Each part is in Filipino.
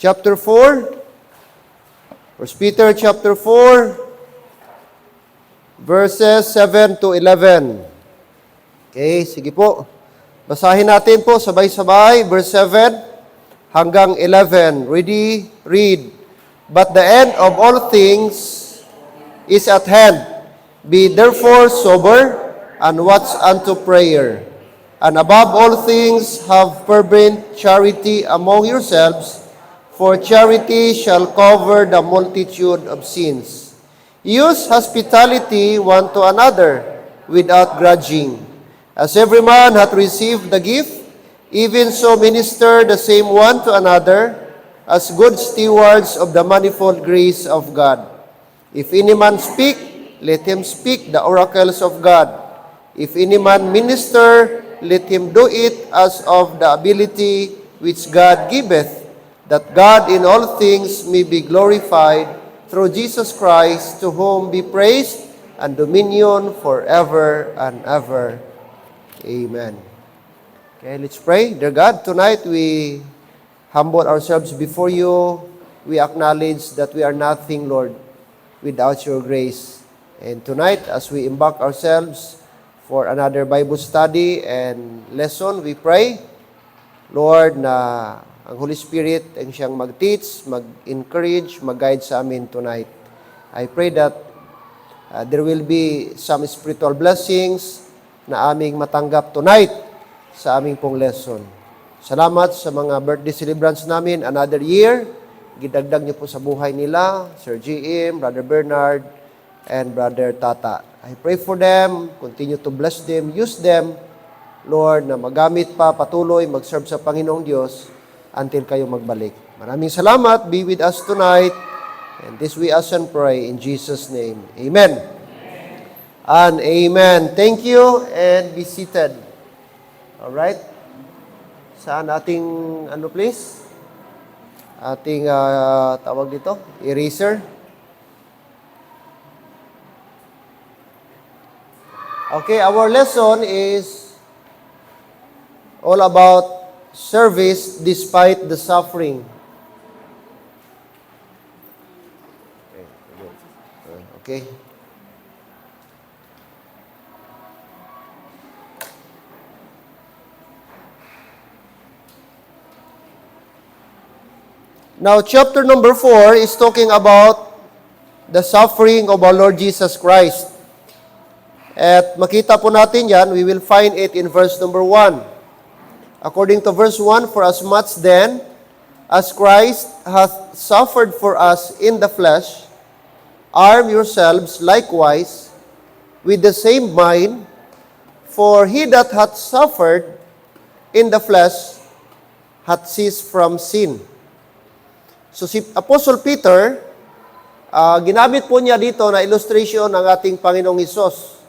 chapter 4. 1 Peter chapter 4, verses 7 to 11. Okay, sige po. Basahin natin po sabay-sabay, verse 7 hanggang 11. Ready? Read. But the end of all things is at hand. Be therefore sober, and watch unto prayer. And above all things, have fervent charity among yourselves, for charity shall cover the multitude of sins. Use hospitality one to another, without grudging. As every man hath received the gift, even so minister the same one to another, as good stewards of the manifold grace of God. If any man speak, let him speak the oracles of God. If any man minister, let him do it as of the ability which God giveth, that God in all things may be glorified through Jesus Christ, to whom be praise and dominion forever and ever. Amen. Okay, let's pray. Dear God, tonight we humble ourselves before you. We acknowledge that we are nothing, Lord, without your grace. And tonight, as we embark ourselves for another Bible study and lesson, we pray, Lord, na ang Holy Spirit ang siyang mag-teach, mag-encourage, mag-guide sa amin tonight. I pray that there will be some spiritual blessings na aming matanggap tonight sa aming pong lesson. Salamat sa mga birthday celebrants namin, another year. Gidagdag niyo po sa buhay nila, Sir G.M., Brother Bernard, and Brother Tata. I pray for them, continue to bless them, use them, Lord, na magamit pa, patuloy, mag-serve sa Panginoong Diyos until kayo magbalik. Maraming salamat. Be with us tonight. And this we ask and pray in Jesus' name. Amen. And amen. Thank you and be seated. Alright? Saan ating, please? Ating, tawag dito? Eraser. Okay, our lesson is all about service despite the suffering. Okay. Now, chapter number 4 is talking about the suffering of our Lord Jesus Christ. At makita po natin yan, we will find it in verse number 1. According to verse 1, for as much then as Christ hath suffered for us in the flesh, arm yourselves likewise with the same mind, for he that hath suffered in the flesh hath ceased from sin. So si Apostle Peter, ginamit po niya dito na illustration ng ating Panginoong Hesus.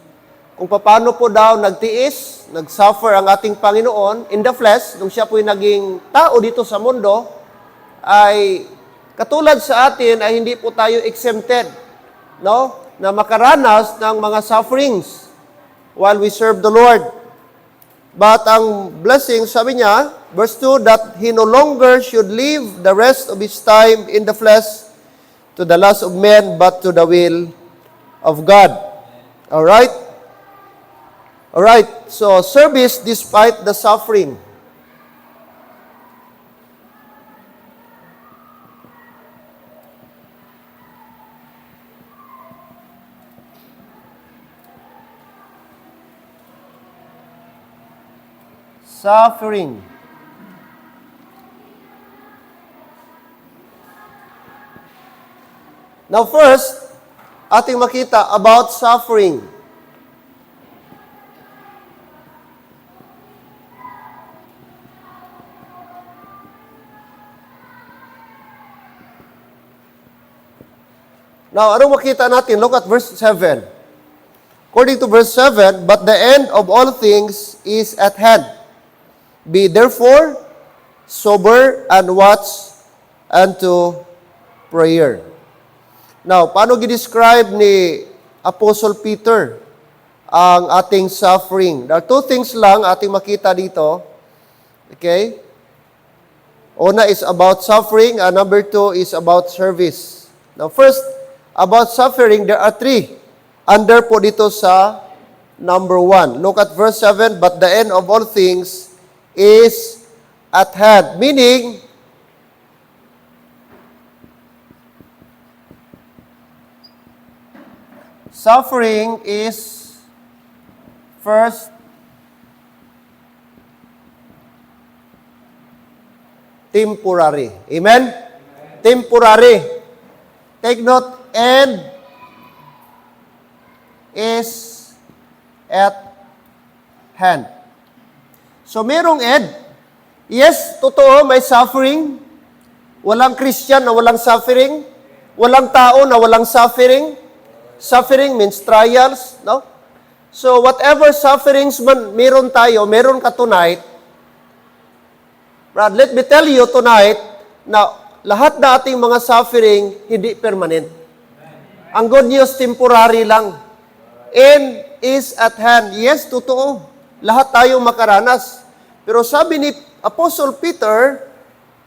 Kung paano po daw nagtiis, nag-suffer ang ating Panginoon in the flesh, nung siya po'y naging tao dito sa mundo, ay katulad sa atin ay hindi po tayo exempted, no? Na makaranas ng mga sufferings while we serve the Lord. But ang blessing, sabi niya, verse 2, that he no longer should live the rest of his time in the flesh to the lust of men, but to the will of God. Alright? Alright, so service despite the suffering. Suffering. Now first, ating makita about suffering. Now, anong makita natin? Look at verse 7. According to verse 7, but the end of all things is at hand. Be therefore sober and watch unto prayer. Now, paano gi-describe ni Apostle Peter ang ating suffering? There are two things lang ating makita dito. Okay? Una is about suffering, and number 2 is about service. Now first, about suffering, there are 3. Under po dito sa number 1. Look at verse 7, but the end of all things is at hand. Meaning, suffering is first temporary. Amen? Temporary. Take note, end is at hand. So, merong end. Yes, totoo, may suffering. Walang Christian na walang suffering. Walang tao na walang suffering. Suffering means trials, no? So, whatever sufferings man meron tayo, meron ka tonight, Brad, let me tell you tonight na lahat na ating mga suffering, hindi permanent. Ang good news, temporary lang. End is at hand. Yes, totoo. Lahat tayo makaranas. Pero sabi ni Apostle Peter,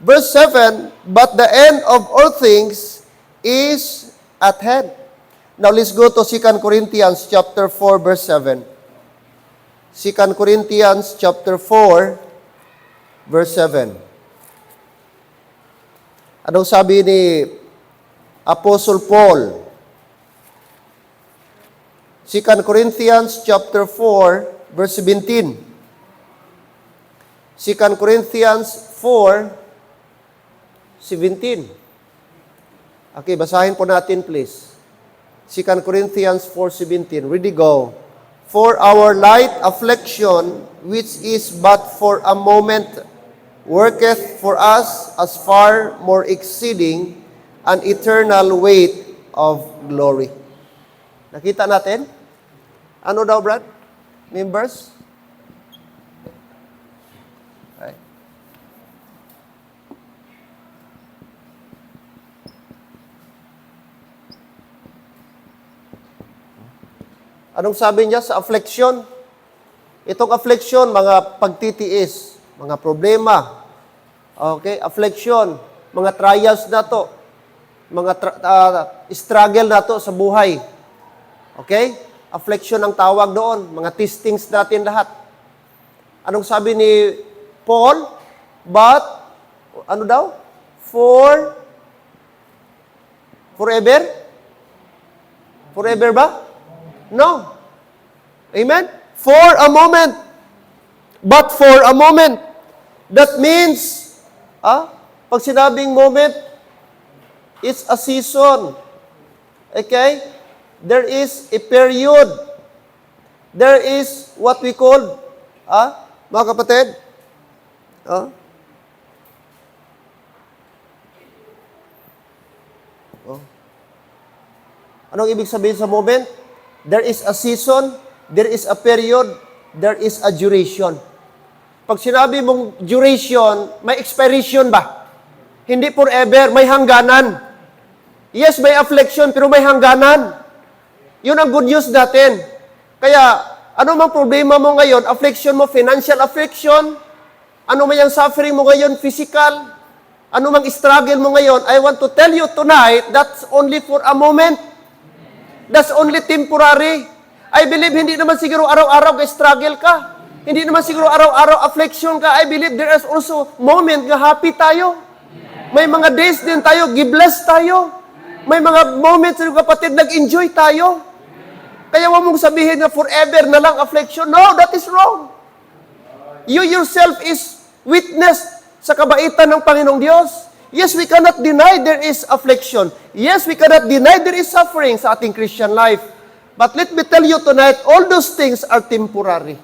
verse 7, but the end of all things is at hand. Now, let's go to 2 Corinthians chapter 4, verse 7. 2 Corinthians chapter 4, verse 7. Anong sabi ni Apostle Paul? 2 Corinthians chapter 4, verse 17. 2 Corinthians 4, 17. Okay, basahin po natin please. 2 Corinthians 4:17. Ready, go. For our light affliction, which is but for a moment, worketh for us as far more exceeding an eternal weight of glory. Nakita natin? Ano daw, Brad? Members? Okay. Anong sabi niya sa affliction? Itong affliction, mga pagtitiis, mga problema, okay, affliction, mga trials na to, mga struggle na to sa buhay. Okay? Affliction ang tawag doon, mga testings natin lahat. Anong sabi ni Paul? But, ano daw? Forever? Forever ba? No. Amen? For a moment. But for a moment. That means, pag sinabing moment, it's a season. Okay? There is a period. There is what we call, mga kapatid, anong ibig sabihin sa moment? There is a season, there is a period, there is a duration. Pag sinabi mong duration, may expiration ba? Hindi forever, may hangganan. Yes, may affliction, pero may hangganan. Yun ang good news natin. Kaya, ano mang problema mo ngayon, affliction mo, financial affliction, ano man yung suffering mo ngayon, physical, ano mang struggle mo ngayon, I want to tell you tonight, that's only for a moment. That's only temporary. I believe hindi naman siguro araw-araw ka-struggle ka. Hindi naman siguro araw-araw affliction ka. I believe there is also moment na happy tayo. May mga days din tayo, give-bless tayo. May mga moments na kapatid, nag-enjoy tayo. Kaya huwag mong sabihin na forever na lang affliction. No, that is wrong. You yourself is witness sa kabaitan ng Panginoong Diyos. Yes, we cannot deny there is affliction. Yes, we cannot deny there is suffering sa ating Christian life. But let me tell you tonight, all those things are temporary.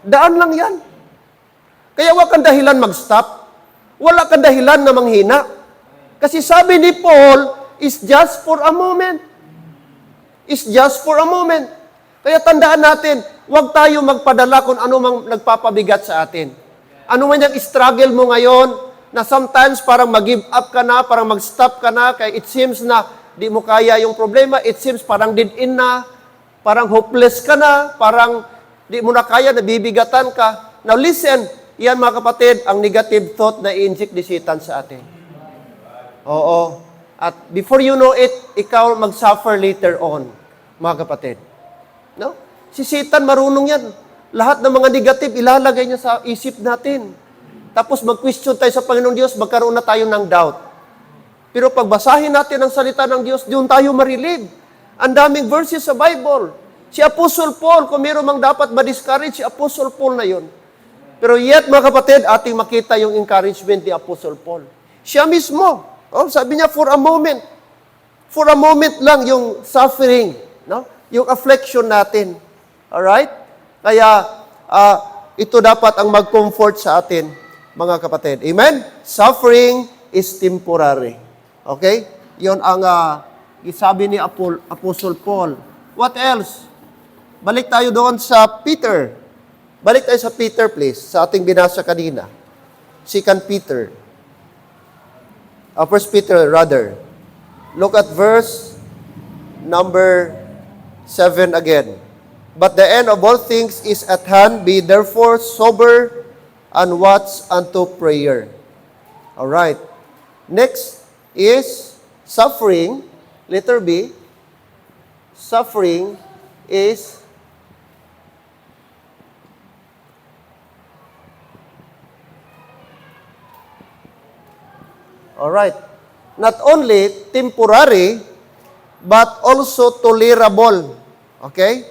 Daan lang yan. Kaya wag kang dahilan mag-stop. Wala kang dahilan na manghina. Kasi sabi ni Paul, is just for a moment. It's just for a moment. Kaya tandaan natin, wag tayo magpadala kung ano mang nagpapabigat sa atin. Ano man yung struggle mo ngayon, na sometimes parang mag-give up ka na, parang mag-stop ka na, kaya it seems na di mo kaya yung problema, it seems parang dead-in na, parang hopeless ka na, parang di mo na kaya, nabibigatan ka. Now listen, Yan mga kapatid, ang negative thought na i-inject ni Satan sa atin. Oo. At before you know it, ikaw mag-suffer later on, mga kapatid. No? Si Satan marunong yan. Lahat ng mga negative, ilalagay niya sa isip natin. Tapos mag-question tayo sa Panginoong Diyos, magkaroon na tayo ng doubt. Pero pagbasahin natin ang salita ng Diyos, doon tayo marilib. Ang daming verses sa Bible. Si Apostle Paul, kung meron mang dapat ma-discourage, si Apostle Paul na yon. Pero yet, mga kapatid, ating makita yung encouragement ni Apostle Paul. Siya mismo, sabi niya, for a moment lang yung suffering, no? Yung affliction natin. Alright? Kaya, ito dapat ang mag-comfort sa atin, mga kapatid. Amen? Suffering is temporary. Okay? Yon ang isabi ni Apostle Paul. What else? Balik tayo doon sa Peter. Balik tayo sa Peter, please, sa ating binasa kanina. 2 Peter. 1 Peter, rather. Look at verse number 7 again. But the end of all things is at hand. Be therefore sober and watch unto prayer. All right. Next is suffering. Letter B. Suffering is alright. Not only temporary, but also tolerable. Okay?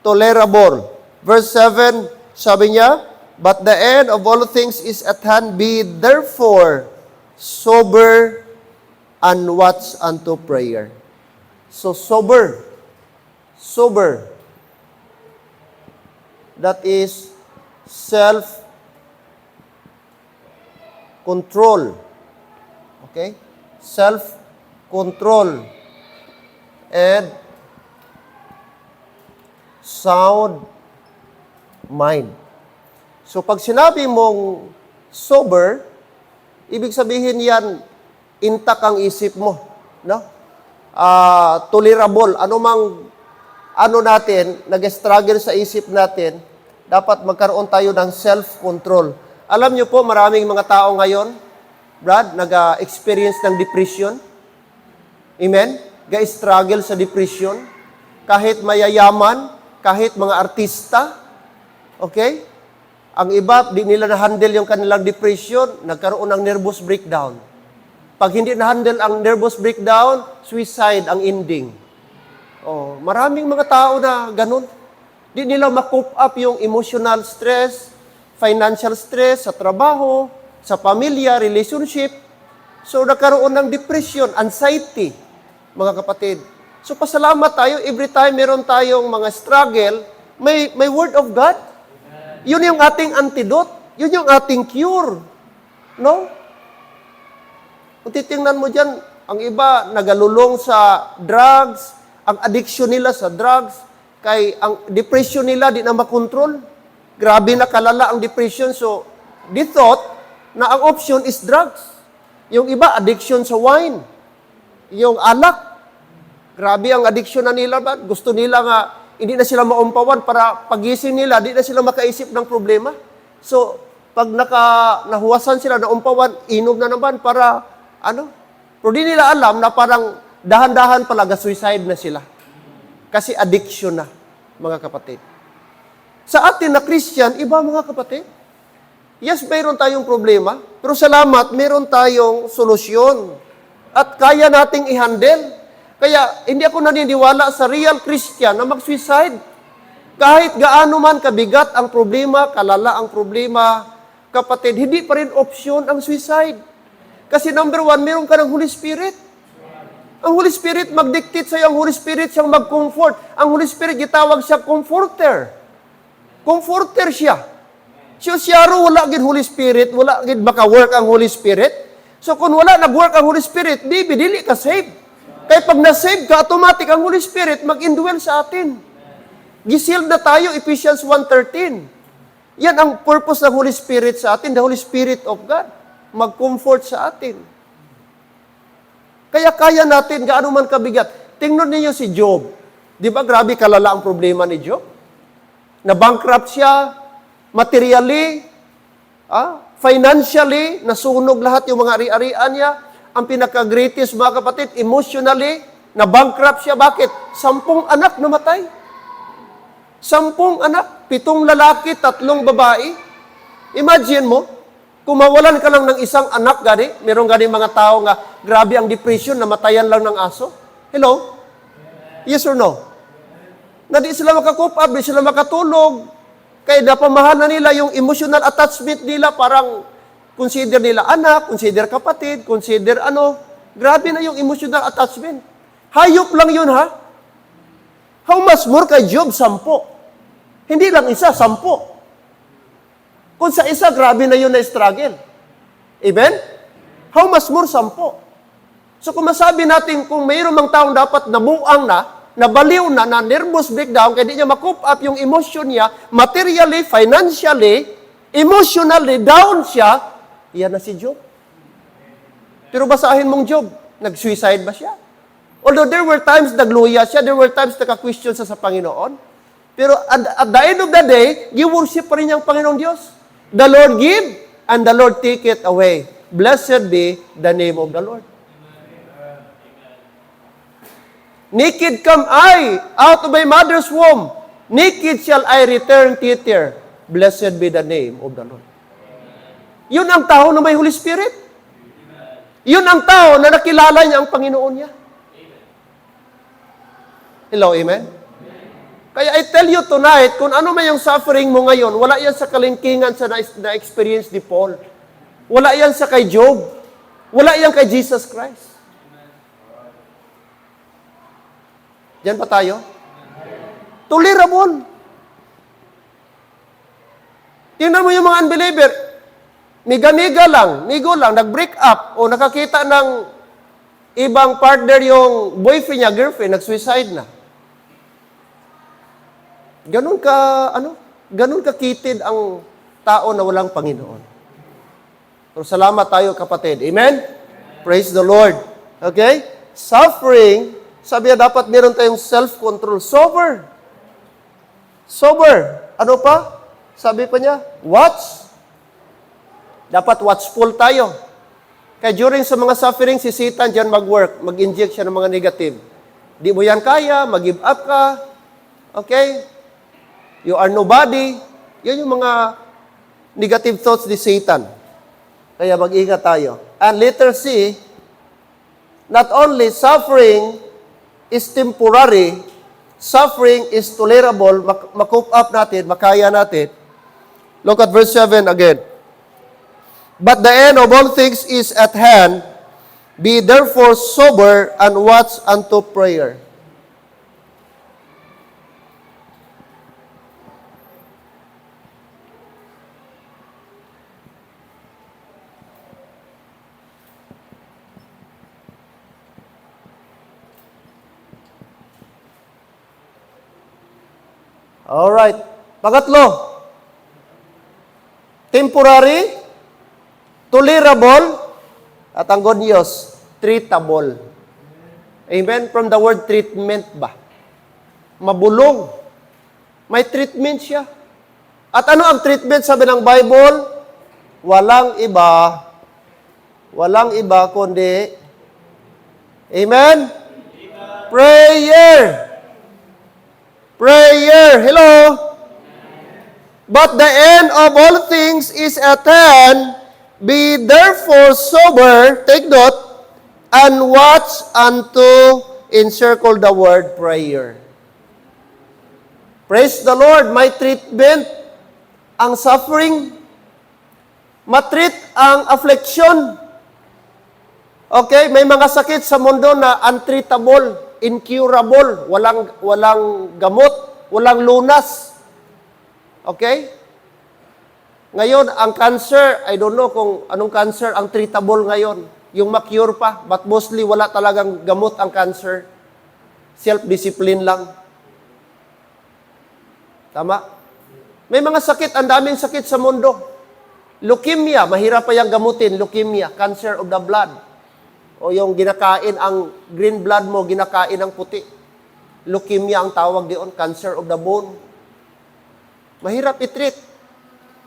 Tolerable. Verse 7, sabi niya, but the end of all things is at hand. Be therefore sober and watch unto prayer. So sober. Sober. That is self-control. Okay? Self-control and sound mind. So pag sinabi mong sober, ibig sabihin yan, intact ang isip mo. No? Tolerable. Ano natin, nag-struggle sa isip natin, dapat magkaroon tayo ng self-control. Alam niyo po, maraming mga tao ngayon, Brad, nag-experience ng depression. Amen? Ga-struggle sa depression. Kahit mayayaman, kahit mga artista. Okay? Ang iba, di nila na-handle yung kanilang depression, nagkaroon ng nervous breakdown. Pag hindi na-handle ang nervous breakdown, suicide ang ending. Maraming mga tao na ganun. Di nila ma-cope up yung emotional stress, financial stress sa trabaho, sa pamilya, relationship. So, nagkaroon ng depression, anxiety, mga kapatid. So, pasalamat tayo. Every time meron tayong mga struggle, may word of God. Yun yung ating antidote. Yun yung ating cure. No? Kung titingnan mo dyan, ang iba nagalulong sa drugs, ang addiction nila sa drugs, kay ang depression nila di na makontrol. Grabe na kalala ang depression. So, they thought na ang option is drugs. Yung iba, addiction sa wine. Yung alak. Grabe ang addiction na nila ba? Gusto nila nga, hindi na sila maumpawan para pagising nila, hindi na sila makaisip ng problema. So, pag nahuwasan sila, naumpawan, inom na naman para, pero di nila alam na parang dahan-dahan pala, suicide na sila. Kasi addiction na, mga kapatid. Sa atin na Christian, iba mga kapatid. Yes, mayroon tayong problema, pero salamat, mayroon tayong solusyon. At kaya nating i-handle. Kaya, hindi ako naniniwala sa real Christian na mag-suicide. Kahit gaano man kabigat ang problema, kalala ang problema, kapatid, hindi pa rin option ang suicide. Kasi number one, mayroon ka ng Holy Spirit. Ang Holy Spirit, mag-dictate sa'yo, ang Holy Spirit siyang mag-comfort. Ang Holy Spirit, gitawag siya comforter. Comforter siya. So, siyaro, wala gid Holy Spirit, wala gid maka-work ang Holy Spirit. So, kung wala nag-work ang Holy Spirit, dili ka save. Kaya pag na-save ka, automatic ang Holy Spirit mag-indwell sa atin. Gisealed na tayo, Ephesians 1:13. Yan ang purpose ng Holy Spirit sa atin, the Holy Spirit of God. Mag-comfort sa atin. Kaya natin, gaano man kabigat. Tingnan niyo si Job. Di ba grabe kalala ang problema ni Job? Na-bankrupt siya, materially, Financially, nasunog lahat yung mga ari-arian niya. Ang pinaka-greatest, mga kapatid, emotionally, na-bankrupt siya. Bakit? 10 anak namatay. 10 anak, 7 lalaki, 3 babae. Imagine mo, kung mawalan ka lang ng isang anak, gani, meron gani mga tao nga, grabe ang depression, namatayan lang ng aso. Hello? Yes or no? Na di sila makakope up, di sila makatulog. Kaya napamahalan nila yung emotional attachment nila, parang consider nila anak, consider kapatid, consider ano. Grabe na yung emotional attachment. Hayop lang yun, ha? How much more kay Job? 10. Hindi lang isa, 10. Kung sa isa, grabe na yun na struggle. Amen? How much more? 10. So kung masabi natin, kung mayroon mang taong dapat nabuang na, nabaliw na, na nervous breakdown, kaya di niya ma-cope up yung emotion niya, materially, financially, emotionally, down siya, iyan na si Job. Pero basahin mong Job, nag-suicide ba siya? Although there were times nagluya siya, there were times naka-question siya sa Panginoon, pero at the end of the day, gi-worship pa rin niya ang Panginoong Diyos. The Lord give, and the Lord take it away. Blessed be the name of the Lord. Naked come I out of my mother's womb. Naked shall I return thither. Blessed be the name of the Lord. Yun ang tao na may Holy Spirit. Yun ang tao na nakilala niya ang Panginoon niya. Hello, amen? Kaya I tell you tonight, kung ano man yung suffering mo ngayon, wala yan sa kalingkingan sa na-experience ni Paul. Wala yan sa kay Job. Wala yan kay Jesus Christ. Diyan pa tayo? Tolerable. Tingnan mo yung mga unbeliever. Miga-miga lang, migo lang, nag-break up o nakakita ng ibang partner yung boyfriend niya, girlfriend, nag-suicide na. Ganun kakitid ang tao na walang Panginoon. So, salamat tayo, kapatid. Amen? Praise the Lord. Okay? Suffering, sabi niya, dapat meron tayong self-control. Sober. Sober. Ano pa? Sabi pa niya, watch. Dapat watchful tayo. Kaya during sa mga suffering, si Satan dyan mag-work, mag-inject siya ng mga negative. Di mo yan kaya, mag-give up ka. Okay? You are nobody. Yan yung mga negative thoughts ni Satan. Kaya mag-ingat tayo. And letter C, not only suffering is temporary, suffering is tolerable, makope up natin, makaya natin. Look at verse 7 again. But the end of all things is at hand. Be therefore sober and watch unto prayer. Alright. Pangatlo, temporary, tolerable, at ang good news, treatable. Amen? From the word treatment ba? Mabulong. May treatment siya. At ano ang treatment, sabi ng Bible? Walang iba kundi, amen? Prayer. Prayer. Hello? But the end of all things is at hand. Be therefore sober, take note, and watch unto, encircle the word prayer. Praise the Lord. May treatment ang suffering. Matreat ang affliction. Okay? May mga sakit sa mundo na untreatable, incurable, walang gamot, walang lunas. Okay? Ngayon, ang cancer, I don't know kung anong cancer ang treatable ngayon. Yung ma-cure pa, but mostly wala talagang gamot ang cancer. Self-discipline lang. Tama? May mga sakit, ang daming sakit sa mundo. Leukemia, mahirap pa yung gamutin. Leukemia, cancer of the blood. O yung ginakain, ang green blood mo, ginakain ang puti. Leukemia ang tawag doon, cancer of the bone. Mahirap i-treat.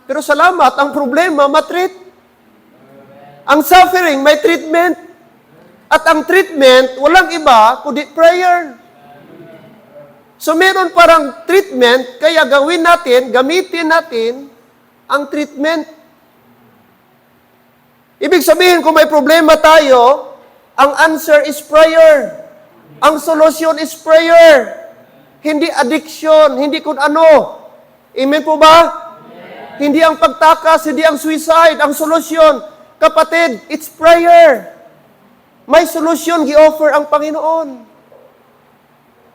Pero salamat, ang problema, matreat. Ang suffering, may treatment. At ang treatment, walang iba, kundi prayer. So meron parang treatment, kaya gawin natin, gamitin natin ang treatment. Ibig sabihin, kung may problema tayo, ang answer is prayer. Ang solusyon is prayer. Hindi addiction, hindi kung ano. Amen po ba? Amen. Hindi ang pagtakas, hindi ang suicide. Ang solusyon, kapatid, it's prayer. May solusyon gi-offer ang Panginoon.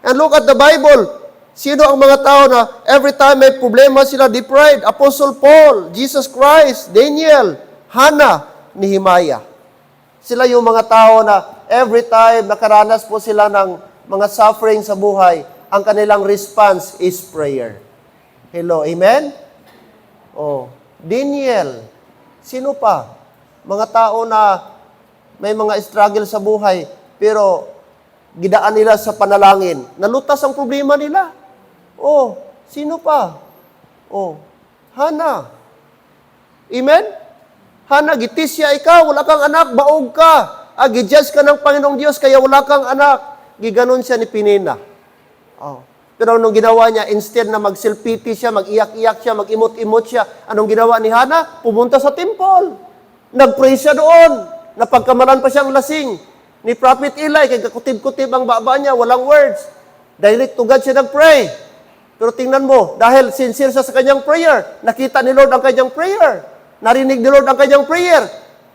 And look at the Bible. Sino ang mga tao na every time may problema sila, they prayed? Apostle Paul, Jesus Christ, Daniel, Hannah, Nehemiah. Sila yung mga tao na every time nakaranas po sila ng mga suffering sa buhay, ang kanilang response is prayer. Hello, amen? Oh, Daniel, sino pa? Mga tao na may mga struggle sa buhay, pero gidaan nila sa panalangin. Nalutas ang problema nila. Oh, sino pa? Oh, Hannah. Amen? Hana, gitisya ikaw, wala kang anak, baog ka. Gijudge ka ng Panginoong Diyos, kaya wala kang anak. Giganon siya ni Penina. Oh. Pero anong ginawa niya? Instead na mag-self-pity siya, mag-iyak-iyak siya, mag-imot-imot siya, anong ginawa ni Hana? Pumunta sa temple. Nag-pray siya doon. Napagkamaran pa siyang lasing. Ni Prophet Eli, kaya kakutib-kutib ang baba niya, walang words. Direct to God siya nag-pray. Pero tingnan mo, dahil sincere siya sa kanyang prayer, nakita ni Lord ang kanyang prayer. Narinig ni Lord ang kanyang prayer.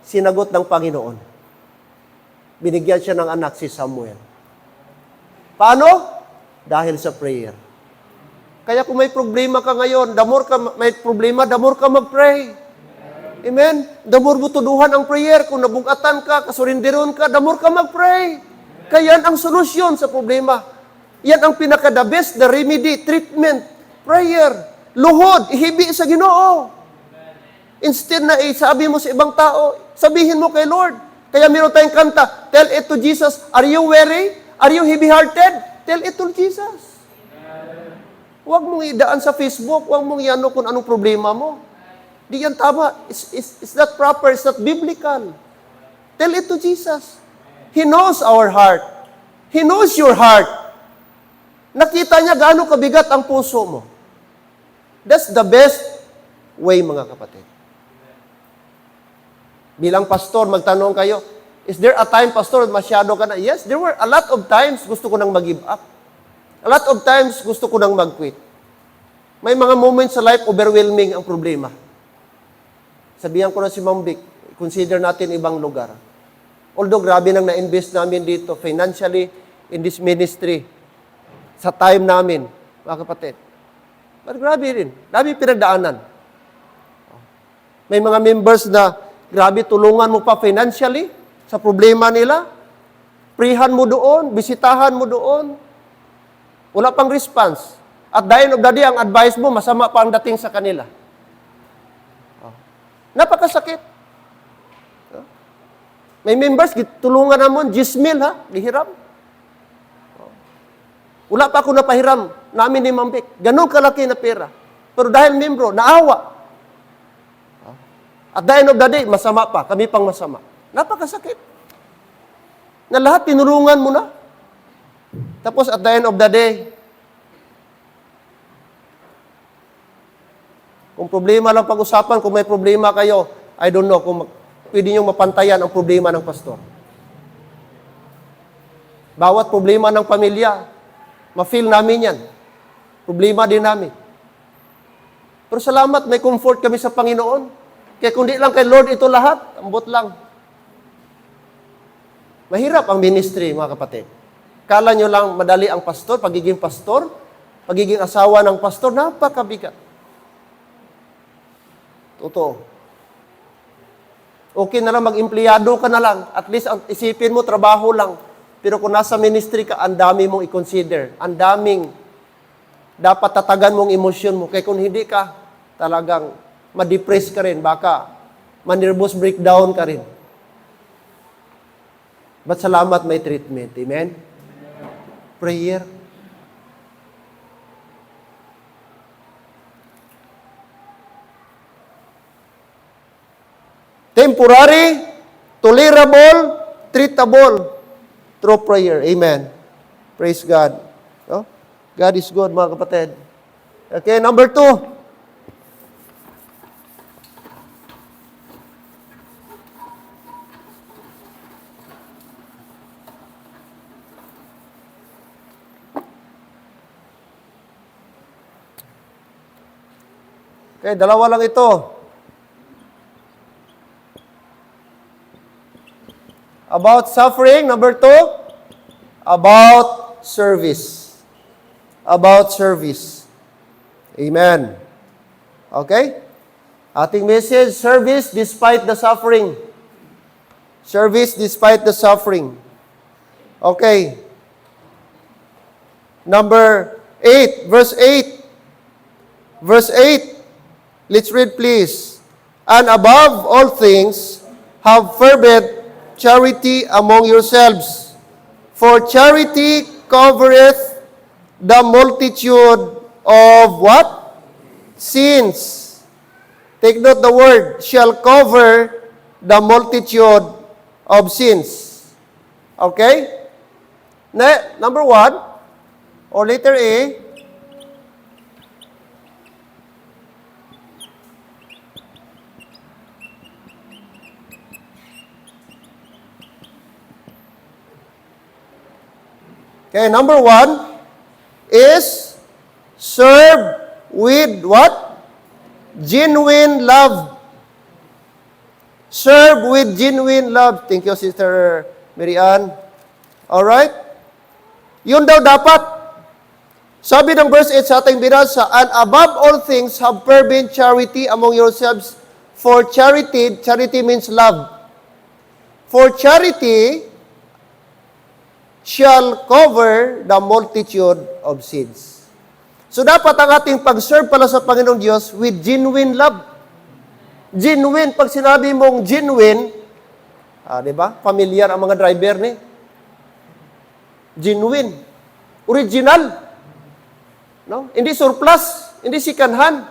Sinagot ng Panginoon. Binigyan siya ng anak si Samuel. Paano? Dahil sa prayer. Kaya kung may problema ka ngayon, may problema, the more ka mag-pray. Amen? The more mo tuduhan ang prayer. Kung nabugatan ka, kasurindiron ka, the more ka mag-pray. Kaya yan ang solusyon sa problema. Yan ang pinaka-the best, the remedy, treatment, prayer. Luhod, ihibi sa Ginoo. Instead na sabi mo sa ibang tao, sabihin mo kay Lord. Kaya meron tayong kanta, tell it to Jesus, are you weary? Are you heavy-hearted? Tell it to Jesus. Huwag mong idaan sa Facebook, huwag mong iano kung anong problema mo. Di yan tama. It's not proper, it's not biblical. Tell it to Jesus. He knows our heart. He knows your heart. Nakita niya gaano kabigat ang puso mo. That's the best way, mga kapatid. Bilang pastor, magtanong kayo, is there a time, pastor, masyado ka na? Yes, there were a lot of times gusto ko nang mag-give up. A lot of times gusto ko nang mag-quit. May mga moments sa life, overwhelming ang problema. Sabihan ko na si Ma'am Vic, consider natin ibang lugar. Although grabe nang na-invest namin dito financially in this ministry, sa time namin, mga kapatid. But grabe rin. Dami pinagdaanan. May mga members na grabe, tulungan mo pa financially sa problema nila. Prihan mo doon, bisitahan mo doon. Wala pang response. At the end of the day, ang advice mo, masama pa ang dating sa kanila. Napakasakit. May members, tulungan naman, 10,000 ha, dihiram. Wala pa ako napahiram namin ni Ma'am Vic. Ganun kalaki na pera. Pero dahil membro, naawa. At the end of the day, masama pa. Kami pang masama. Napakasakit. Na lahat tinulungan mo na. Tapos at the end of the day, kung problema lang pag-usapan, kung may problema kayo, I don't know kung pwede niyong mapantayan ang problema ng pastor. Bawat problema ng pamilya, ma-feel namin yan. Problema din namin. Pero salamat, may comfort kami sa Panginoon. Kaya kung di lang kay Lord ito lahat, ambot lang. Mahirap ang ministry, mga kapatid. Kala nyo lang madali ang pastor, pagiging asawa ng pastor, napakabigat. Totoo. Okay na lang, mag-empleyado ka na lang. At least, isipin mo, trabaho lang. Pero kung nasa ministry ka, ang dami mong i-consider. Ang daming dapat tatagan mong emosyon mo. Kaya kung hindi ka, talagang ma-depress ka rin. Baka ma-nervous breakdown ka rin. But salamat may treatment. Amen? Prayer. temporary, tolerable, treatable through prayer. Amen. Praise God. No? God is good, mga kapatid. Okay, number 2. Okay, dalawa lang ito. About suffering, number 2. About service. About service. Amen. Okay? Ating message, service despite the suffering. Service despite the suffering. Okay. Number 8, verse 8. Verse 8. Let's read, please. And above all things, have fervent charity among yourselves. For charity covereth the multitude of what? Sins. Take note the word, shall cover the multitude of sins. Okay? Number 1, or letter A, okay, number 1 is serve with what? Genuine love. Serve with genuine love. Thank you, Sister Mary Ann. Alright? Yun daw dapat. Sabi ng verse 8 sa ating binasa, and above all things, have fervent charity among yourselves. For charity means love. For charity shall cover the multitude of sins. So dapat ang ating pag-serve pala sa Panginoong Diyos with genuine love. Genuine, pag sinabi mong genuine, di ba? Familiar ang mga driver ni. Genuine. Original. No? Hindi surplus, hindi second hand.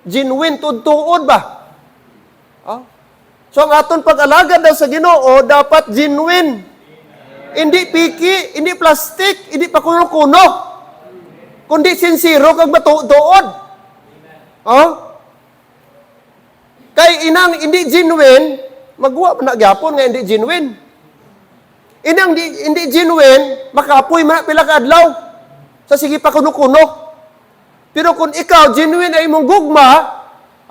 Genuine, tuod ba? So ang aton pag-alagad daw sa Ginoo, dapat genuine. Hindi piki, hindi plastic, hindi pa kuno-kuno. Kundi sincero kag matuod. Kay inang hindi genuine, magwa man gyapon nga hindi genuine. Inang hindi genuine, makapoy man pila ka adlaw sa sige pa kuno-kuno. Pero kung ikaw genuine ay imong gugma,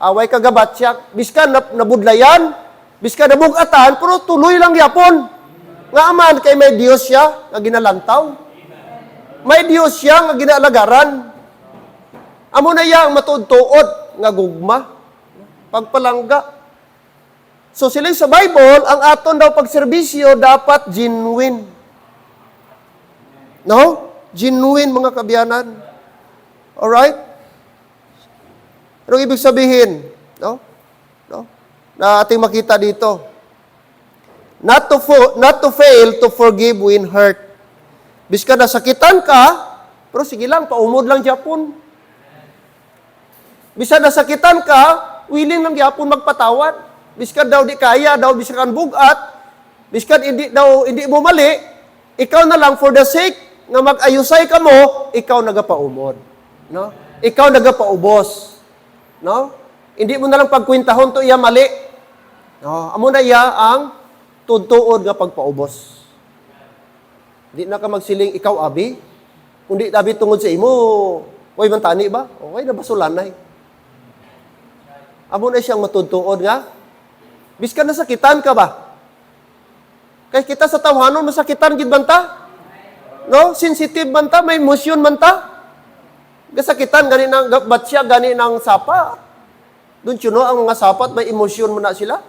away ka gabatsyak, biskan nabudlayan, biskan nabugatan, pero tuloy lang gyapon. Nga aman kay may Diyos siya nga ginalantaw. May Diyos siya nga ginalagaran. Amo na yang matuod-tuod nga gugma. Pagpalangga. So siling sa Bible, ang aton daw pagserbisyo dapat genuine. No? Genuine mga kabyanan. Alright? Anong ibig sabihin? No? Na ating makita dito. Not to fail to forgive when hurt. Biska na sakitan ka, pero sige lang, paumod lang Japon. Biska na sakitan ka, willing lang Japon magpatawad. Biska daw di kaya, daw biska kan bugat, biska hindi mo mali, ikaw na lang for the sake nga mag-ayusay ka mo, ikaw nagapaumod. No? Ikaw nagapaubos. No? Hindi mo na lang pagkwintahon to iya mali. No? Amo na iya ang tuod nga pagpaubos. Di na ka magsiling ikaw abi, kundi abi tungod sa imo, way man tani ba? Okay na basulanay. Amo na siyang matutuod nga. Biskan na sakitan ka ba? Kay kita sa tawhanon masakitan gid banta? No, sensitive banta, may emotion banta. Gasakitan gani nang batsya gani nang sapa. Dun no ang mga sapat may emosyon man na sila.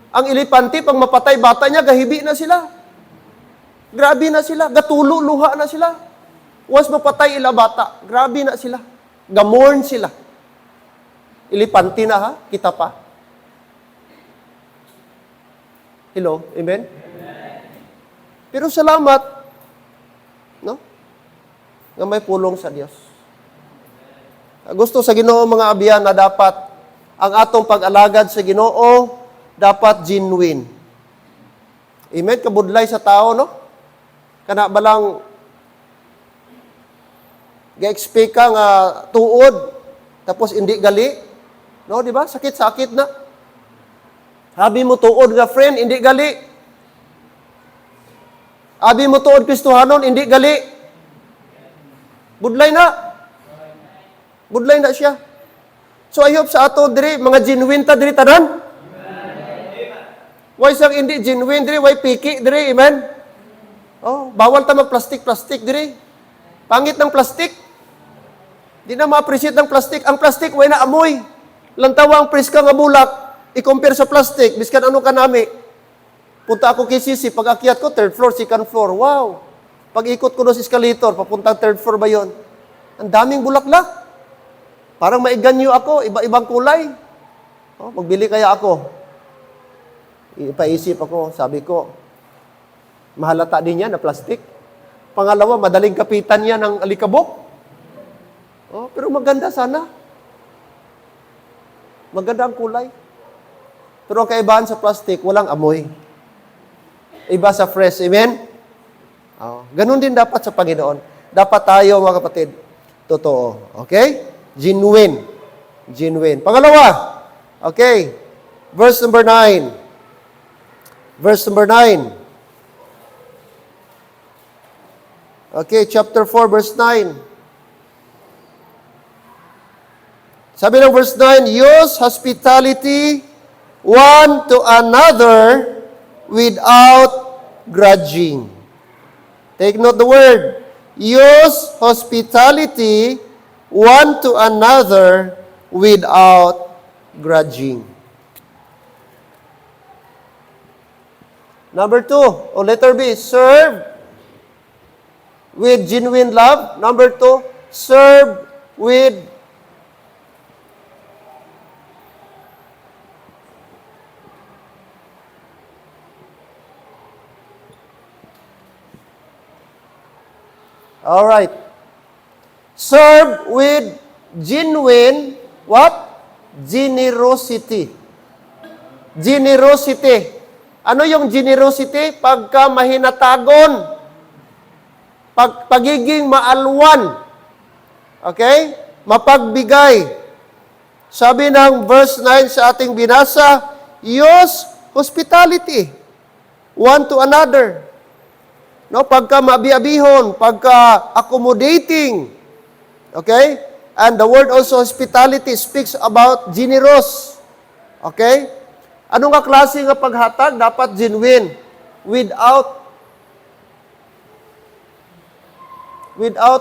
Ang ilipante, pag mapatay bata niya, gahibi na sila. Grabe na sila. Gatulo, luha na sila. Once mapatay ila bata, grabe na sila. Gamorn sila. Ilipante na ha, kita pa. Hello, amen? Pero salamat, no? Nga may pulong sa Diyos. Gusto sa Ginoo mga abyan na dapat ang atong pag-alagad sa Ginoo dapat genuine. Amen? Kabudlay sa tao, no? Kana balang ga-expect ka nga tuod, tapos hindi gali. No, di ba? Sakit-sakit na. Habi mo tuod nga friend, hindi gali. Habi mo tuod Kristohanon, hindi gali. Budlay na. Budlay na siya. So I hope sa ato diri, mga genuine ta diri tanan. Why sang hindi genuine diri, why piki diri, amen? Oh, bawal ta mag-plastic diri. Pangit ng plastic. Di na ma-appreciate ng plastic. Ang plastic, way na amoy. Lantawa ang preska nga bulak, i-compare sa plastic, biskan ano ka nami. Punta ako kay Sisi, pag akyat ko, 3rd floor, 2nd floor. Wow! Pag ikot ko doon sa escalator, papuntang 3rd floor ba yon? Ang daming bulaklak. Parang maiganyo ako, iba-ibang kulay. Oh, magbili kaya ako. Ipaisip ako, sabi ko, mahalata din yan na plastic. Pangalawa, madaling kapitan yan ng alikabok. Oh, pero maganda sana. Maganda ang kulay. Pero ang kaibahan sa plastic, walang amoy. Iba sa fresh. Amen? Oh, ganun din dapat sa Panginoon. Dapat tayo, mga kapatid, totoo. Okay? Genuine. Genuine. Pangalawa. Okay. Verse number 9. Verse number 9. Okay, chapter 4, verse 9. Sabi ng verse 9, use hospitality one to another without grudging. Take note the word. Use hospitality one to another without grudging. Number 2, or letter B, serve with genuine love. Number 2, serve with all right. Serve with genuine what? Generosity. Generosity. Ano yung generosity? Pagka mahinatagon. Pagiging maalwan. Okay? Mapagbigay. Sabi ng verse 9 sa ating binasa, use hospitality one to another. No, pagka mabiabihon, pagka accommodating. Okay? And the word also hospitality speaks about generous. Okay? Ano nga klase nga paghatag? Dapat genuine. Without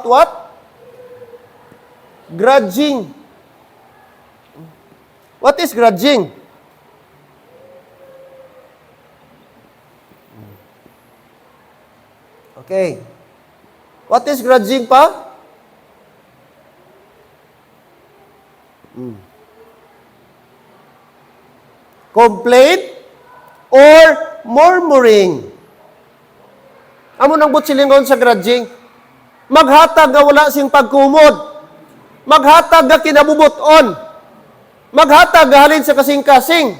what? Grudging. What is grudging? Okay. What is grudging pa? Complaint or murmuring. Amo nang butsilingon sa grudging. Maghatag nga wala sing pagkumod. Maghatag nga kinabubuton. Maghatag nga halin sa kasing-kasing.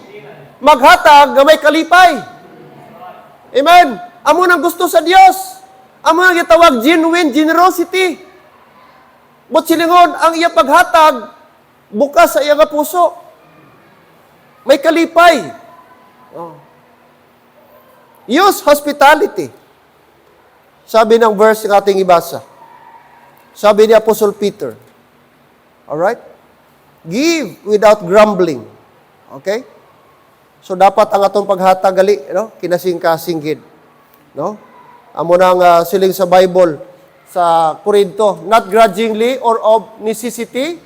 Maghatag nga may kalipay. Amen. Amo nang gusto sa Dios. Amo nang gitawag genuine generosity. Butsilingon ang iya paghatag bukas sa iya nga puso. May kalipay. Oh. Use hospitality. Sabi ng verse ng ating ibasa. Sabi ni Apostle Peter. Alright? Give without grumbling. Okay? So dapat ang atong paghatag gali, no? Kinasing-kasing gid. No? Amo nang siling sa Bible sa Korinto, not grudgingly or of necessity,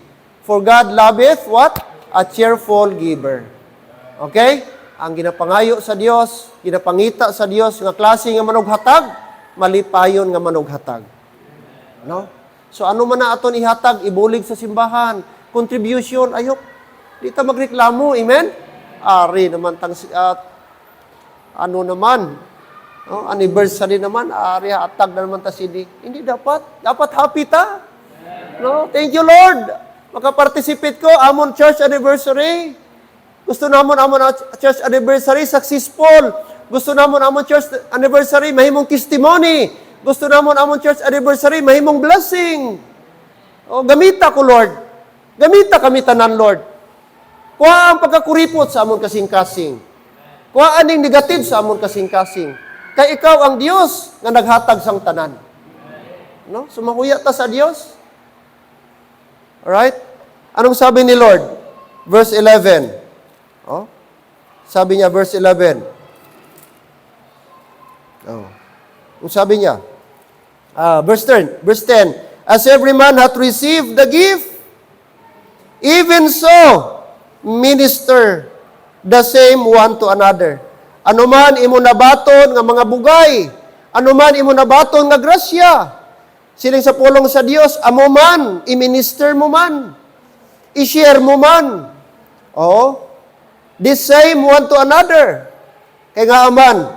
for God loveth what? A cheerful giver. Okay? Ang ginapangayo sa Dios, ginapangita sa Dios nga klase nga manughatag, malipayon nga manughatag. No? So ano man na aton ihatag, ibulig sa simbahan, contribution, ayok, di ta magreklamo, amen? Ari naman tang ano naman, no? Anniversary naman, ari hatag na naman ta sidi. Hindi dapat, dapat happy ta. No? Thank you Lord. Makaparticipate ko amon church anniversary. Gusto namon amon church anniversary successful. Gusto namon amon church anniversary mahimong testimony. Gusto namon amon church anniversary mahimong blessing. O gamita ko Lord. Gamita kami tanan Lord. Kuha ang pagkakuripot sa amon kasing-kasing. Kuha aning negative sa amon kasing-kasing. Kay ikaw ang Dios nga naghatag sang tanan. No? Sumahuya ta sa Dios. Alright? Anong sabi ni Lord? Verse 11. Oh? Sabi niya, verse 11. Oh. Ang sabi niya? Verse 10. Verse 10. As every man hath received the gift, even so, minister the same one to another. Anuman imo nabaton nga mga bugay, anuman imo nabaton nga grasya, siling sa pulong sa Dios, amo man, i-minister mo man, i-share mo man. Oh, the same one to another. Kaya nga aman,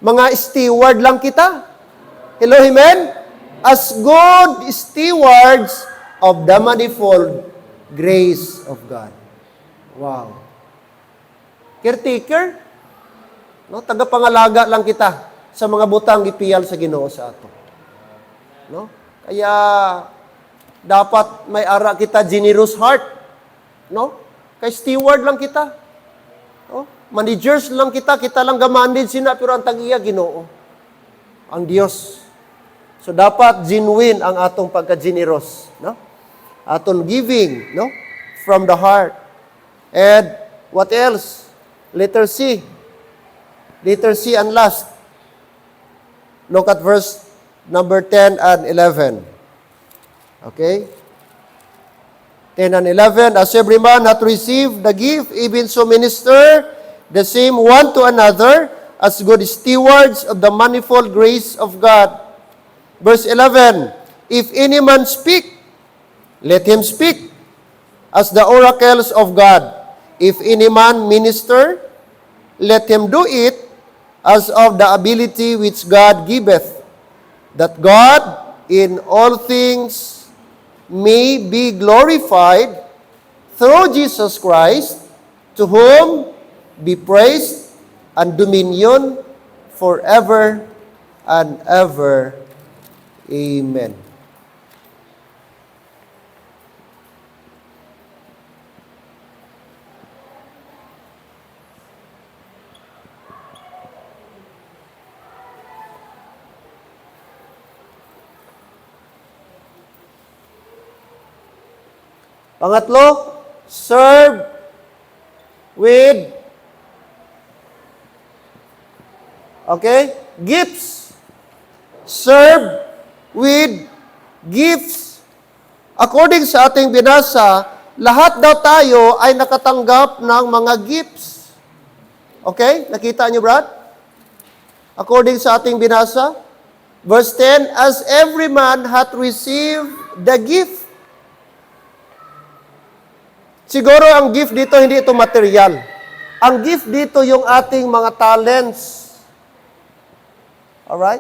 mga steward lang kita. Hello, amen? As good stewards of the manifold grace of God. Wow. Caretaker? No, tagapangalaga lang kita sa mga butang gipiyal sa Ginoo sa ato. No? Kaya dapat may ara kita generous heart. No? Kay steward lang kita. No? Managers lang kita lang gamanid sina pero ang tag-iya Ginoo. Ang Dios. So dapat genuine ang atong pagka-generous, no? Aton giving, no? From the heart. And what else? Letter C. Letter C and last. Look at verse number 10 and 11. Okay? 10 and 11. As every man hath received the gift, even so minister the same one to another as good stewards of the manifold grace of God. Verse 11. If any man speak, let him speak as the oracles of God. If any man minister, let him do it as of the ability which God giveth, that God in all things may be glorified through Jesus Christ, to whom be praise and dominion forever and ever. Amen. Pangatlo, serve with gifts. Serve with gifts. According sa ating binasa, lahat daw tayo ay nakatanggap ng mga gifts. Okay? Nakita niyo, Brad? According sa ating binasa, verse 10, as every man hath received the gift. Siguro ang gift dito, hindi ito material. Ang gift dito yung ating mga talents. Alright?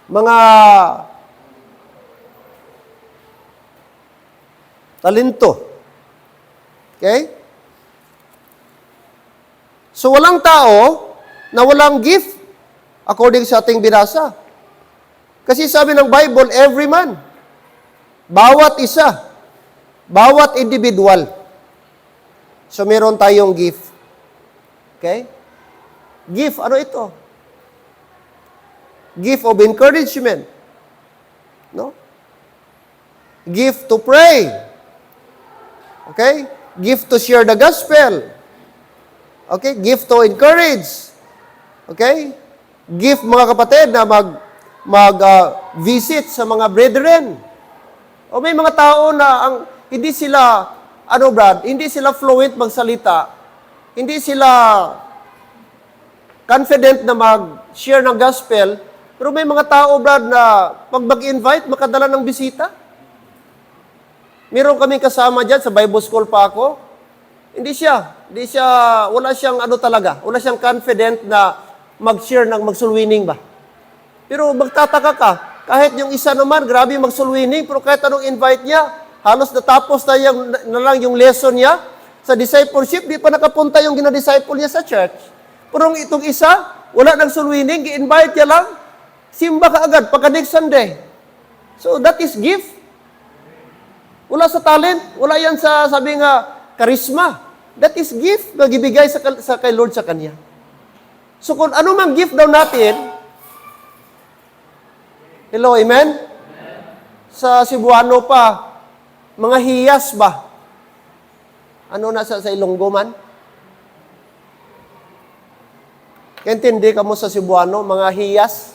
Mga talento. Okay? So walang tao na walang gift according sa ating binasa. Kasi sabi ng Bible, every man. Bawat isa. Bawat individual. So meron tayong gift. Okay? Gift, ano ito? Gift of encouragement. No? Gift to pray. Okay? Gift to share the gospel. Okay? Gift to encourage. Okay? Gift, mga kapatid, na mag-visit sa mga brethren. O may mga tao na hindi sila, Brad, hindi sila fluent magsalita. Hindi sila confident na mag-share ng gospel. Pero may mga tao, Brad, na pag mag-invite, makadala ng bisita. Meron kaming kasama dyan, sa Bible school pa ako. Wala siyang talaga. Wala siyang confident na mag-share ng magsulwining ba. Pero magtataka ka, Kahit yung isa naman, grabe mag-soul-winning, pero kahit anong invite niya, halos natapos na lang yung lesson niya sa discipleship, di pa nakapunta yung ginadisciple niya sa church. Pero itong isa, wala nang soul-winning, gi-invite niya lang, simba ka agad, pagka next Sunday. So, that is gift. Wala sa talent, wala yan sa, sabi nga, charisma. That is gift na gibigay sa kay Lord sa kanya. So, kung ano mang gift daw natin, hello, amen? Sa Cebuano pa, mga hiyas ba? Ano nasa sa Ilonggo man? Kaintindi ka mo sa Cebuano, mga hiyas?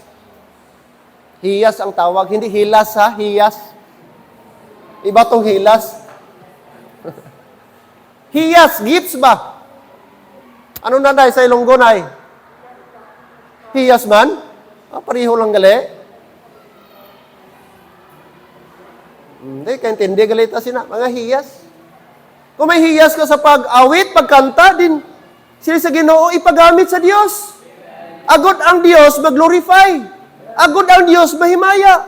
Hiyas ang tawag, hindi hilas ha, hiyas. Iba tong hilas. Hiyas, gifts ba? Ano na dahil sa Ilonggo na hiyas man? Pareho lang gali. Hindi, kaintindi galita sina. Mga hiyas. Kung may hiyas ka sa pag-awit, pagkanta, din sila sa Ginoo ipagamit sa Diyos. Agod ang Diyos mag-glorify. Agod ang Diyos mahimaya.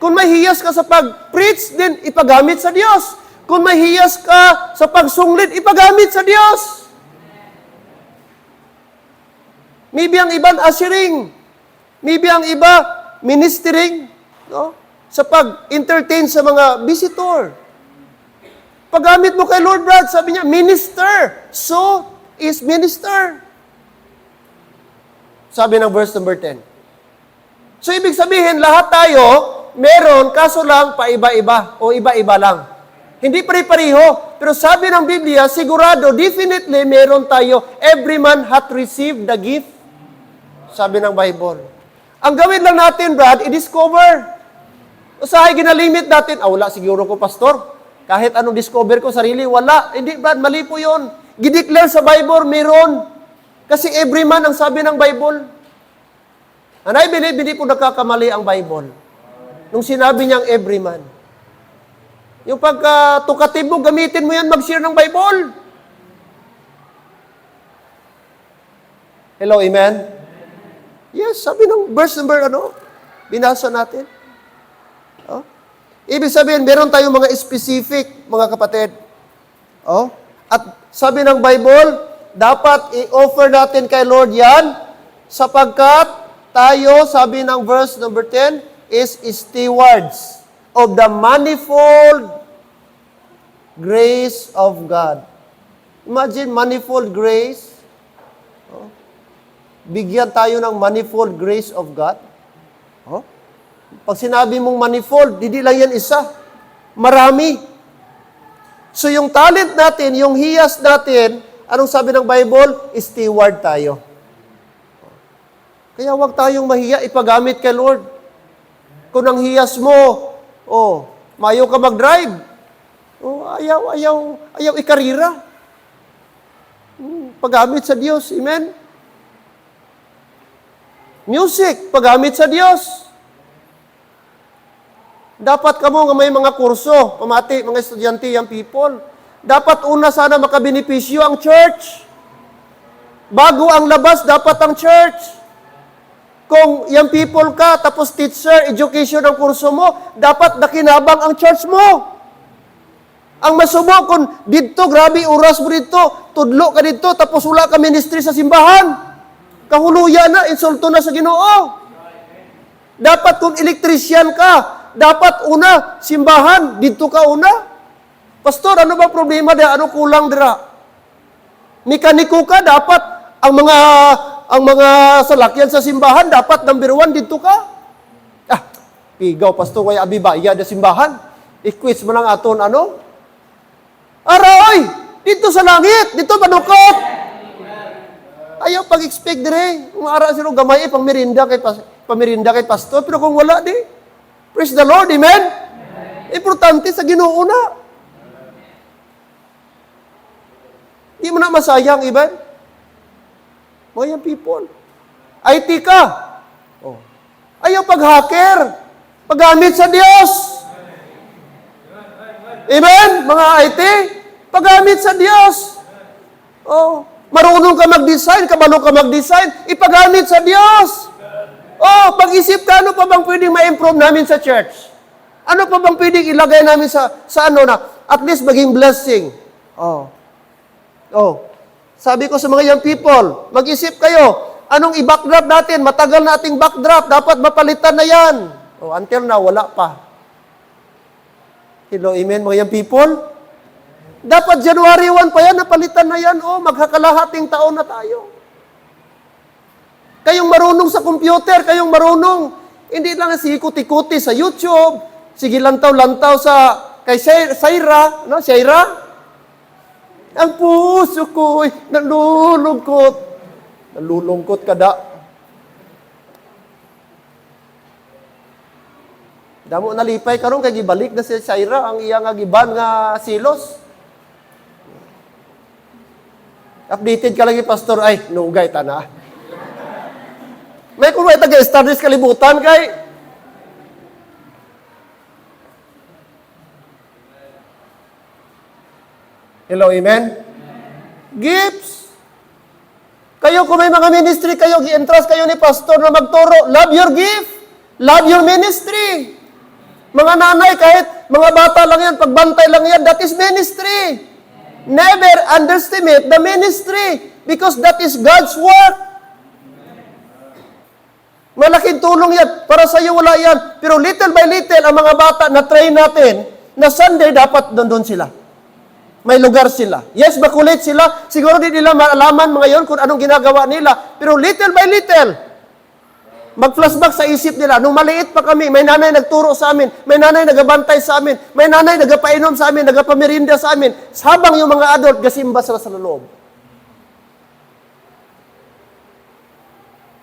Kung may hiyas ka sa pag-preach, din ipagamit sa Diyos. Kung may hiyas ka sa pagsunglit, ipagamit sa Diyos. Maybe ang iba ushering. Maybe ang iba ministering. No? Sa pag-entertain sa mga visitor. Paggamit mo kay Lord Brad, sabi niya, minister. So is minister. Sabi ng verse number 10. So, ibig sabihin, lahat tayo, meron, kaso lang, paiba-iba o iba-iba lang. Hindi pare-pareho. Pero sabi ng Biblia, sigurado, definitely, meron tayo, every man hath received the gift. Sabi ng Bible. Ang gawin lang natin, Brad, i-discover. Usahay, ginalimit natin, wala siguro ko, pastor. Kahit anong discover ko, sarili, wala. Hindi, Brad, mali po yun. Gideclare sa Bible, meron. Kasi every man ang sabi ng Bible. And I believe, hindi po nagkakamali ang Bible. Nung sinabi niyang every man. Yung pagka-tukative mo, gamitin mo yan mag-share ng Bible. Hello, amen? Yes, sabi ng verse number, binasa natin. Oh? Ibig sabihin, meron tayong mga specific, mga kapatid. Oh? At sabi ng Bible, dapat i-offer natin kay Lord yan, sapagkat tayo, sabi ng verse number 10, is stewards of the manifold grace of God. Imagine, manifold grace. Oh. Bigyan tayo ng manifold grace of God. Oh. Pag sinabi mong manifold, hindi lang yan isa. Marami. So yung talent natin, yung hiyas natin, anong sabi ng Bible? Steward tayo. Kaya huwag tayong mahiya, ipagamit kay Lord. Kung ang hiyas mo, mayo ka mag-drive. Ayaw ikarira. Pagamit sa Diyos. Amen? Music, pagamit sa Diyos. Dapat kamo nga may mga kurso, pamati, mga estudyante, young people. Dapat una sana makabenepisyo ang church. Bago ang labas, dapat ang church. Kung young people ka, tapos teacher, education ang kurso mo, dapat nakinabang ang church mo. Ang masubo, kung dito, grabe, oras mo dito, tudlo ka dito, tapos wala ka ministry sa simbahan. Kahuluya na, insulto na sa Ginoo. Dapat kung electrician ka, dapat una, simbahan, dito ka una. Pastor, ano ba problema dira? Ano kulang dira? Mekaniko ka, dapat ang mga salakyan sa simbahan, dapat number 1 dito ka. Pigaw, pastor, kaya abibaya na simbahan. I-quiz mo ng aton, Aray! Dito sa langit! Dito manukot! Ayaw pag-expect dire. Kung ara sila gamay, pamirinda kay pastor. Pero kung wala, di. Praise the Lord, amen? Importante sa Ginoo na. Di mo na masayang, iban? Mga young people. IT ka. Ayaw pag-hacker. Paggamit sa Diyos. Amen? Mga IT, paggamit sa Diyos. Marunong ka mag-design, kabalo ka mag-design, ipagamit sa Diyos. Oh, pag-isip ka, ano pa bang pwedeng ma-improve namin sa church? Ano pa bang pwedeng ilagay namin sa ano na, at least maging blessing? Oh. Oh. Sabi ko sa mga young people, mag-isip kayo, anong i-backdrop natin? Matagal na ating backdrop, dapat mapalitan na yan. Oh, until now, wala pa. Hello, amen, mga young people? Dapat January 1 pa yan, napalitan na yan. Oh, magkakalahating taon na tayo. Kayong marunong sa computer, kayong marunong, hindi lang sikot-ikuti sa YouTube, sige lantaw-lantaw kay Shaira, no? Shaira? Ang puso ko, nalulungkot. Nalulungkot kada. Damo nalipay karon kay gibalik na si Shaira ang iyang giban nga silos. Updated ka lagi, pastor, ay, nugay ta na. May kung may taga-establish kalibutan kay hello, amen? Gifts. Kayo, kung may mga ministry kayo, gi-entrust kayo ni pastor na magturo, love your gift. Love your ministry. Mga nanay, kahit mga bata lang yan, pagbantay lang yan, that is ministry. Never underestimate the ministry because that is God's work. Malaking tulong yan. Para sa iyo, wala yan. Pero little by little, ang mga bata na train natin, na Sunday, dapat doon sila. May lugar sila. Yes, makulit sila. Siguro di nila maalaman mga yon kung anong ginagawa nila. Pero little by little, mag-flashback sa isip nila. Nung maliit pa kami, may nanay nagturo sa amin, may nanay nagabantay sa amin, may nanay nagapainom sa amin, nagapamirinda sa amin. Habang yung mga adult, gasimba sila sa loob.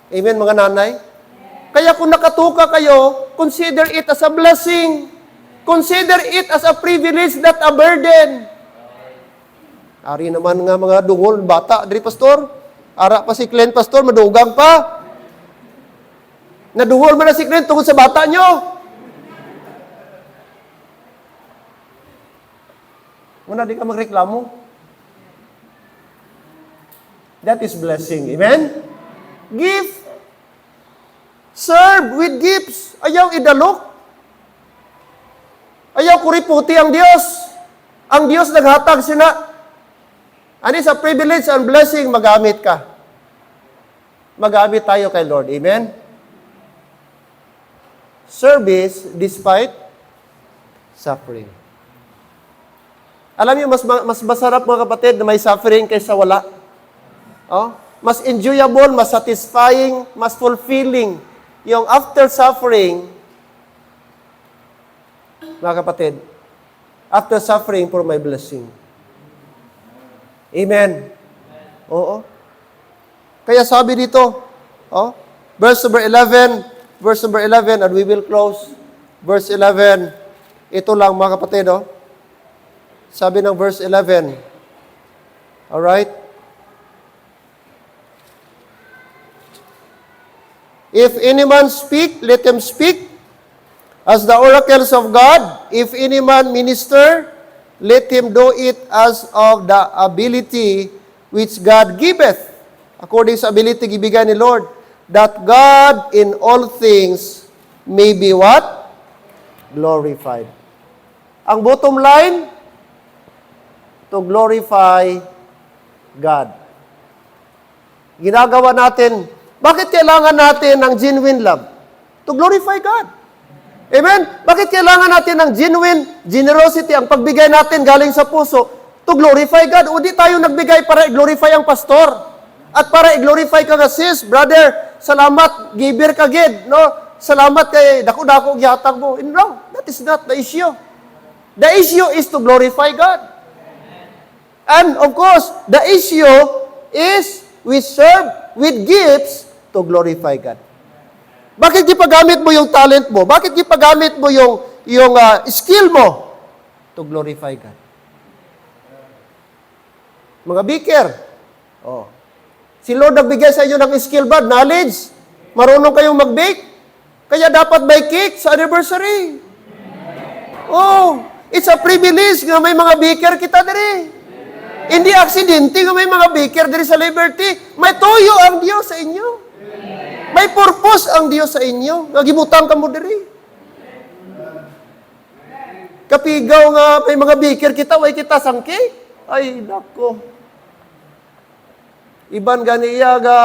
Amen, mga nanay? Kaya kung nakatuka kayo, consider it as a blessing. Consider it as a privilege, not a burden. Ari naman nga mga dungol, bata, dari pastor. Ara pa si Glenn, pastor, madugang pa. Naduhol man na si Glenn tungkol sa bata nyo. Muna di ka magreklamo. That is blessing. Amen? Give. Serve with gifts. Ayaw idalok. Ayaw kuriputi ang Diyos. Ang Diyos naghatag sina. Ani sa privilege and blessing, magamit ka. Magamit tayo kay Lord. Amen? Service despite suffering. Alam niyo, mas masarap mga kapatid na may suffering kaysa wala. Oh? Mas enjoyable, mas satisfying, mas fulfilling yung after suffering, mga kapatid, after suffering for my blessing. Amen. Oo. Kaya sabi dito, verse number 11, and we will close. Verse 11, ito lang mga kapatid, sabi ng verse 11, alright? If any man speak, let him speak as the oracles of God. If any man minister, let him do it as of the ability which God giveth, according sa ability gibigay ni Lord, that God in all things may be what? Glorified. Ang bottom line, to glorify God. Ginagawa natin. Bakit kailangan natin ng genuine love? To glorify God. Amen? Bakit kailangan natin ng genuine generosity, ang pagbigay natin galing sa puso, to glorify God? O di tayo nagbigay para i-glorify ang pastor. At para i-glorify ka nga, sis, brother, salamat, giver ka gid, no? Salamat kay dako-dako gihatag mo. No, that is not the issue. The issue is to glorify God. And of course, the issue is we serve with gifts to glorify God. Bakit gipagamit mo yung talent mo? Bakit gipagamit mo yung skill mo? To glorify God. Mga beaker. Si Lord nagbigay sa inyo ng skill ba? Knowledge? Marunong kayong mag-bake? Kaya dapat may cake sa anniversary. It's a privilege nga may mga baker kita diri. Hindi aksidente nga may mga baker diri sa Liberty. May tuyo ang Diyos sa inyo. May purpose ang Dios sa inyo. Nagibutang ka mo diri. Kapigaw nga may mga bikir kita, way kita sangki. Ay, nako. Iban ganiya ga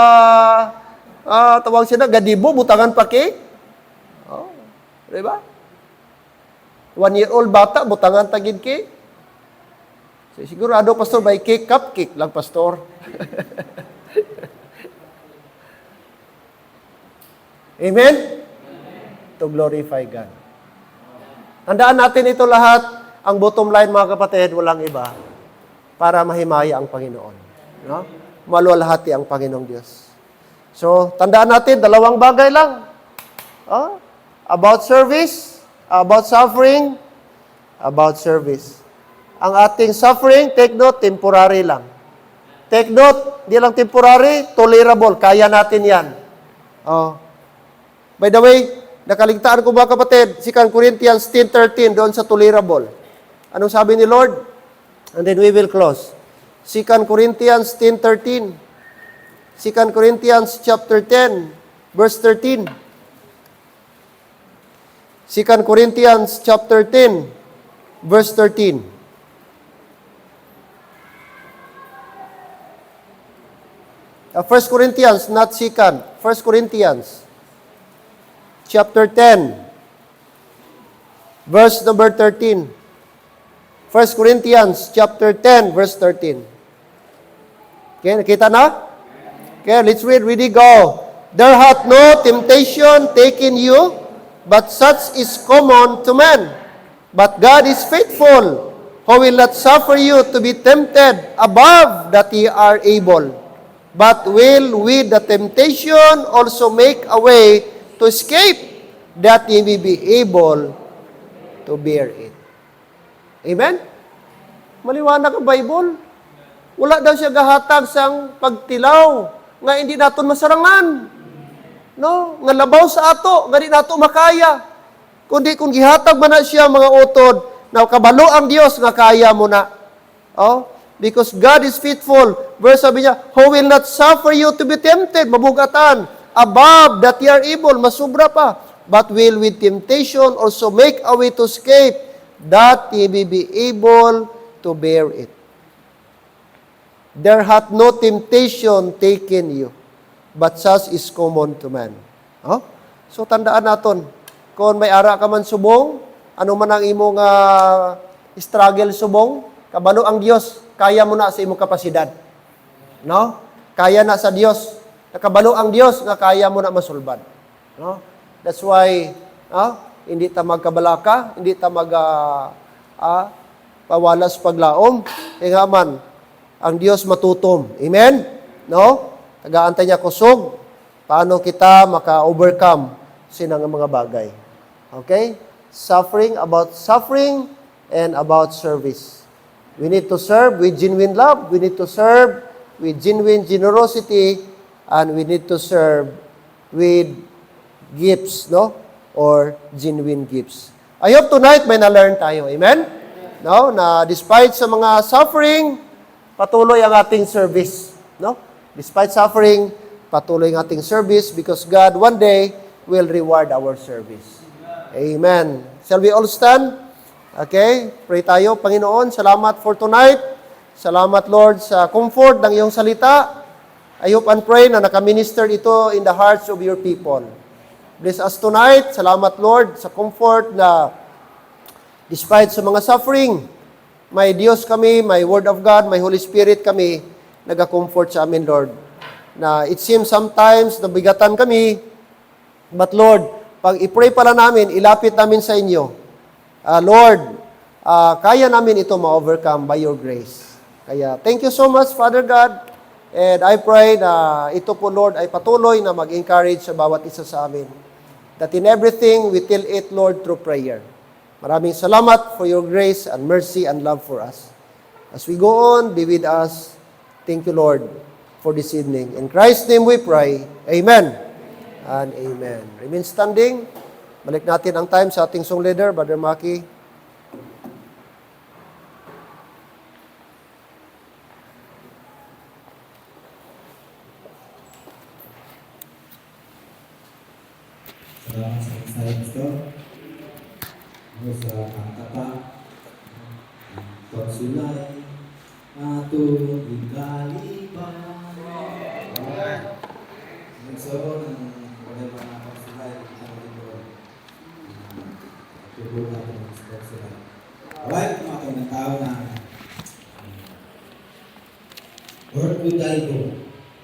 tawag siya na, gadibo, butangan pa cake. Oh, diba? 1-year-old bata, butangan tagid cake. So, sigurado, pastor, by cake, cupcake lang, pastor. Amen? To glorify God. Tandaan natin ito lahat, ang bottom line, mga kapatid, walang iba, para mahimaya ang Panginoon. No? Maluwalhati ang Panginoong Diyos. So, tandaan natin, 2 bagay lang. About service, about suffering, about service. Ang ating suffering, take note, temporary lang. Take note, di lang temporary, tolerable. Kaya natin yan. By the way, nakaligtaan ko ba kapatid, 2 Corinthians 10:13, doon sa tolerable. Anong sabi ni Lord? And then we will close. 2 Corinthians 10:13. 2 Corinthians chapter 10, verse 13. 2 Corinthians chapter 10, verse 13. First Corinthians, not second. First Corinthians chapter 10, verse number 13. 1 Corinthians chapter 10, verse 13. Okay, nakita na? Okay, let's read. Ready, go. There hath no temptation taken you, but such is common to man. But God is faithful, who will not suffer you to be tempted above that ye are able, but will with the temptation also make a way to escape, that ye may be able to bear it. Amen? Maliwanag ang Bible. Wala daw siya gahatag sang pagtilaw nga hindi naton masarangan. No? Nga labaw sa ato, nga di nato makaya. Kundi kung gihatag man na siya mga utod, na kabalo ang Dios nga kaya mo na. Because God is faithful. Verse sabi niya, who will not suffer you to be tempted, mabugatan, above that ye are able, masubra pa, but will with temptation also make a way to escape, that ye may be able to bear it. There hath no temptation taken you, but such is common to man. So tandaan naton, kung may ara ka man subong, ano man ang imong struggle subong, kabalo ang Dios, kaya mo na sa imong kapasidad. No? Kaya na sa Dios. Nakabalo ang Dios nga kaya mo na masulbad. No? That's why hindi ta magkabalaka, hindi ta pawalas paglaom, kaya man ang Dios matutom. Amen? No? Tagaantay niya kusog, paano kita maka-overcome sinang mga bagay. Okay? Suffering and about service. We need to serve with genuine love. We need to serve with genuine generosity. And we need to serve with gifts, no? Or genuine gifts. I hope tonight may na-learn tayo. Amen? No? Na despite sa mga suffering, patuloy ang ating service. No? Despite suffering, patuloy ang ating service because God one day will reward our service. Amen. Shall we all stand? Okay? Pray tayo. Panginoon, salamat for tonight. Salamat, Lord, sa comfort ng iyong salita. I hope and pray na nakaminister ito in the hearts of your people. Bless us tonight. Salamat, Lord, sa comfort na despite sa mga suffering, may Diyos kami, may Word of God, may Holy Spirit kami, nag-comfort sa amin, Lord. Na it seems sometimes nabigatan kami, but Lord, pag i-pray pala namin, ilapit namin sa inyo, Lord, kaya namin ito ma-overcome by your grace. Kaya, thank you so much, Father God. And I pray na ito po, Lord, ay patuloy na mag-encourage sa bawat isa sa amin. That in everything, we tell it, Lord, through prayer. Maraming salamat for your grace and mercy and love for us. As we go on, be with us. Thank you, Lord, for this evening. In Christ's name we pray. Amen and amen. Remain standing. Balik natin ang time sa ating song leader, Brother Maki. sa kata, pagsulay, atong igaliban. Nagsoro ng wala mga pagsulay, atong igaliban. Tubog natin ang pagsulay. Alright, mga kailang tao na Lord, we thank you.